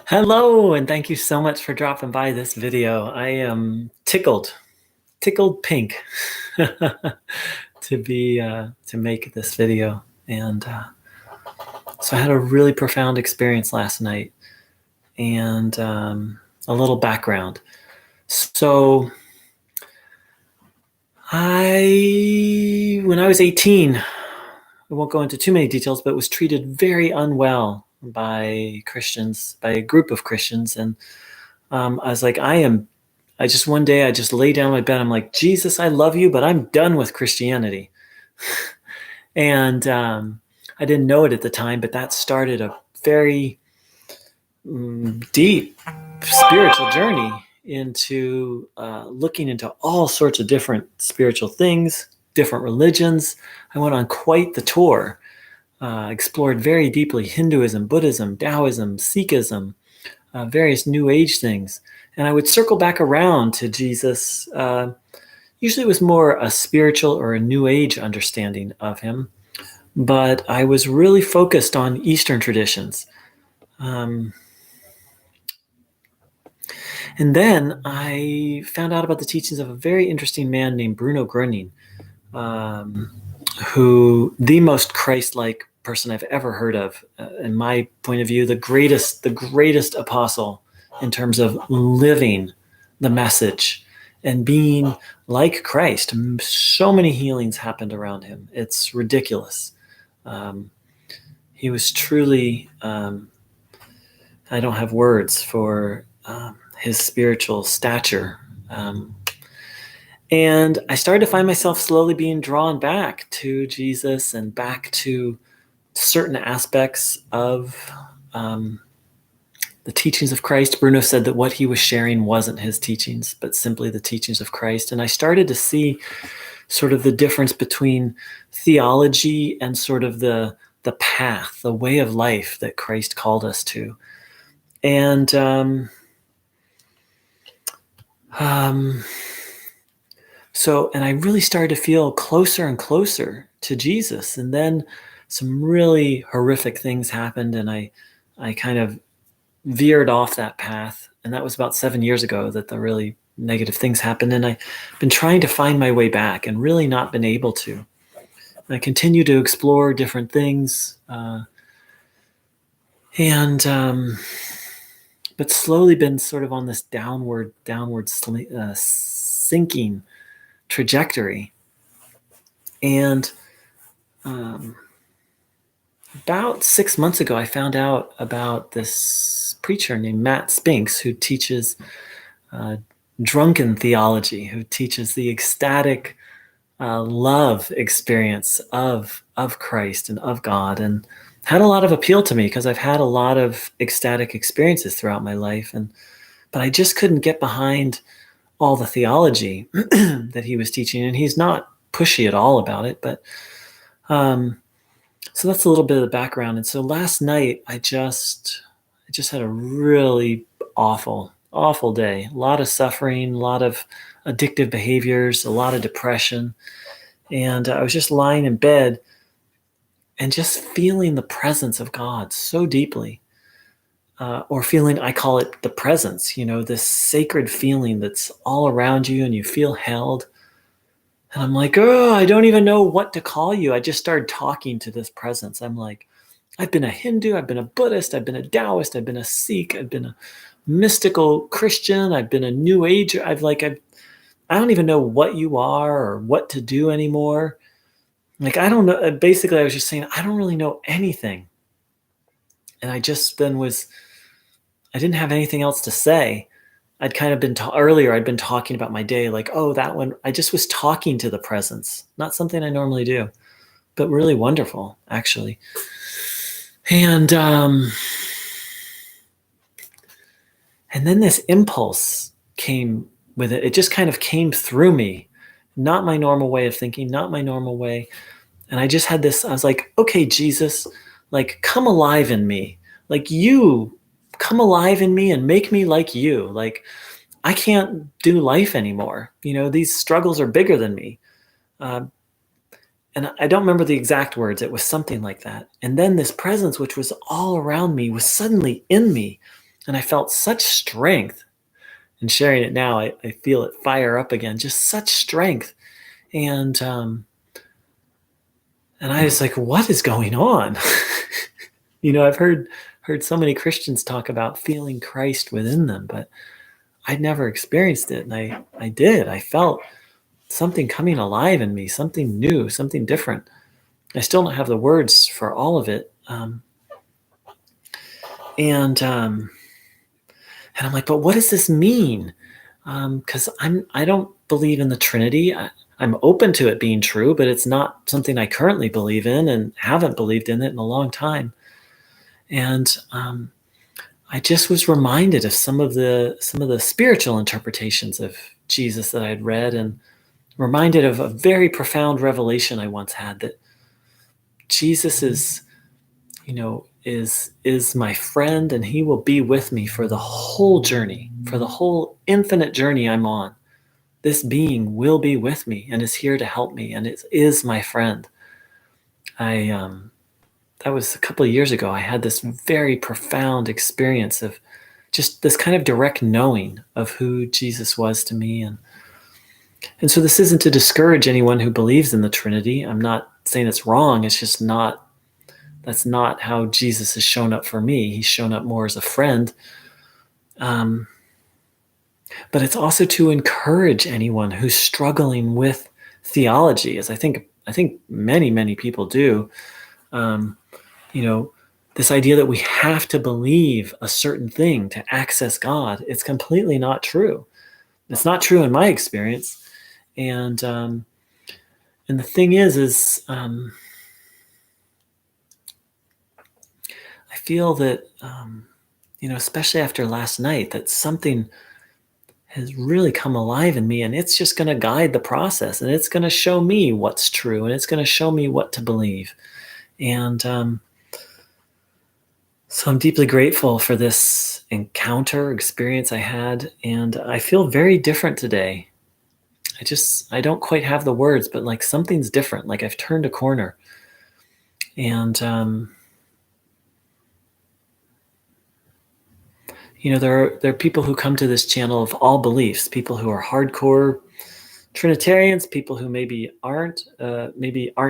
Hello, and thank you so much for dropping by this video. I am tickled pink to make this video. And so I had a really profound experience last night, and a little background. So when I was 18, I won't go into too many details, but was treated very unwell by Christians, by a group of Christians, and I was like, one day I just lay down in my bed. I'm like, Jesus, I love you, but I'm done with Christianity. And I didn't know it at the time, but that started a very deep spiritual journey into looking into all sorts of different spiritual things, different religions. I went on quite the tour, explored very deeply Hinduism, Buddhism, Taoism, Sikhism, various New Age things. And I would circle back around to Jesus. Usually it was more a spiritual or a New Age understanding of him, but I was really focused on Eastern traditions. And then I found out about the teachings of a very interesting man named Bruno Gröning, who the most Christ-like person I've ever heard of, in my point of view, the greatest apostle in terms of living the message and being like Christ. So many healings happened around him. It's ridiculous. He was truly, I don't have words for his spiritual stature. And I started to find myself slowly being drawn back to Jesus and back to certain aspects of the teachings of Christ. Bruno said that what he was sharing wasn't his teachings, but simply the teachings of Christ. And I started to see sort of the difference between theology and sort of the path, the way of life that Christ called us to. And and I really started to feel closer and closer to Jesus. And then some really horrific things happened, and I kind of veered off that path. And that was about 7 years ago that the really negative things happened. And I've been trying to find my way back and really not been able to. I continue to explore different things, but slowly been sort of on this downward sinking trajectory. And about 6 months ago, I found out about this preacher named Matt Spinks, who teaches drunken theology, who teaches the ecstatic love experience of Christ and of God, and had a lot of appeal to me because I've had a lot of ecstatic experiences throughout my life, but I just couldn't get behind all the theology that he was teaching. And he's not pushy at all about it, but so that's a little bit of the background. And so last night I just had a really awful day. A lot of suffering, a lot of addictive behaviors, a lot of depression. And I was just lying in bed and just feeling the presence of God so deeply. Or feeling, I call it the presence, this sacred feeling that's all around you and you feel held. And I'm like, oh, I don't even know what to call you. I just started talking to this presence. I'm like, I've been a Hindu, I've been a Buddhist, I've been a Taoist, I've been a Sikh, I've been a mystical Christian, I've been a New Ager. I don't even know what you are or what to do anymore. Like, I don't know. Basically, I was just saying, I don't really know anything. And I just then I didn't have anything else to say. I'd kind of been earlier, I'd been talking about my day, like, oh, that one, I just was talking to the presence, not something I normally do, but really wonderful, actually. And then this impulse came with it. It just kind of came through me, not my normal way of thinking, not my normal way. And I just had this, I was like, okay, Jesus, like, come alive in me. Like, you come alive in me and make me like you. Like, I can't do life anymore. These struggles are bigger than me. And I don't remember the exact words. It was something like that. And then this presence, which was all around me, was suddenly in me. And I felt such strength in sharing it now. I feel it fire up again, just such strength. And I was like, what is going on? I've heard so many Christians talk about feeling Christ within them, but I'd never experienced it. And I did. I felt something coming alive in me, something new, something different. I still don't have the words for all of it. And I'm like, but what does this mean? Because I don't believe in the Trinity. I'm open to it being true, but it's not something I currently believe in and haven't believed in it in a long time. And I just was reminded of some of the spiritual interpretations of Jesus that I'd read, and reminded of a very profound revelation I once had, that Jesus is my friend, and he will be with me for the whole journey, for the whole infinite journey I'm on. This being will be with me and is here to help me, and it is my friend. That was a couple of years ago. I had this very profound experience of just this kind of direct knowing of who Jesus was to me. And so this isn't to discourage anyone who believes in the Trinity. I'm not saying it's wrong. It's just that's not how Jesus has shown up for me. He's shown up more as a friend. But it's also to encourage anyone who's struggling with theology, as I think many, many people do. This idea that we have to believe a certain thing to access God, it's completely not true. It's not true in my experience. And the thing is I feel that, especially after last night, that something has really come alive in me, and it's just going to guide the process, and it's going to show me what's true, and it's going to show me what to believe. And so I'm deeply grateful for this experience I had, and I feel very different today. I don't quite have the words, but like something's different, like I've turned a corner. And there are people who come to this channel of all beliefs, people who are hardcore Trinitarians, people who maybe aren't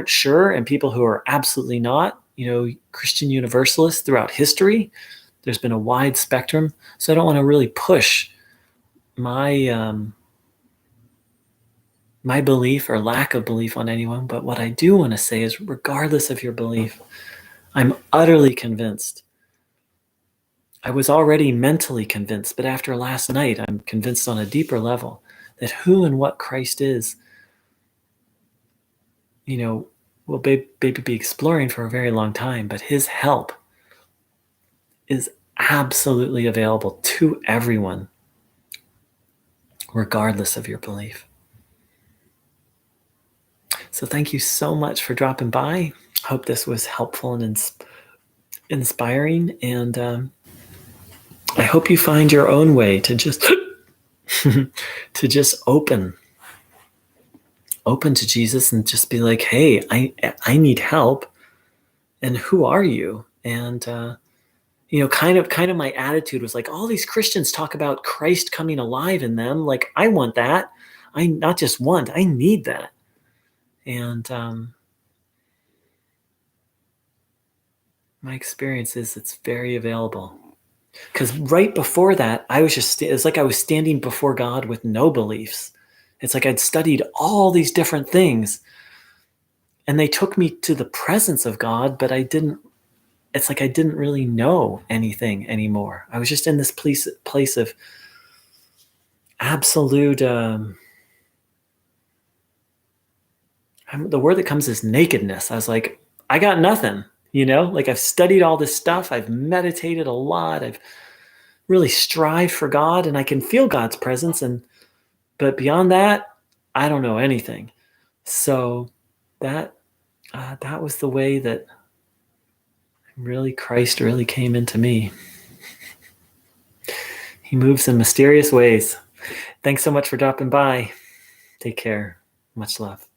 sure, and people who are absolutely not, Christian Universalists throughout history. There's been a wide spectrum. So I don't want to really push my my belief or lack of belief on anyone. But what I do want to say is, regardless of your belief, I'm utterly convinced. I was already mentally convinced, but after last night, I'm convinced on a deeper level that who and what Christ is, we'll maybe be exploring for a very long time, but his help is absolutely available to everyone, regardless of your belief. So thank you so much for dropping by. I hope this was helpful and inspiring, and I hope you find your own way to just open to Jesus and just be like, hey, I need help, and who are you? And kind of my attitude was like, all these Christians talk about Christ coming alive in them. Like, I want that. I not just want, I need that. And my experience is it's very available. Because right before that, it's like I was standing before God with no beliefs. It's like I'd studied all these different things, and they took me to the presence of God, but it's like I didn't really know anything anymore. I was just in this place of absolute, the word that comes is nakedness. I was like, I got nothing, like I've studied all this stuff. I've meditated a lot. I've really strived for God, and I can feel God's presence. But beyond that, I don't know anything. So that was the way that really Christ really came into me. He moves in mysterious ways. Thanks so much for dropping by. Take care. Much love.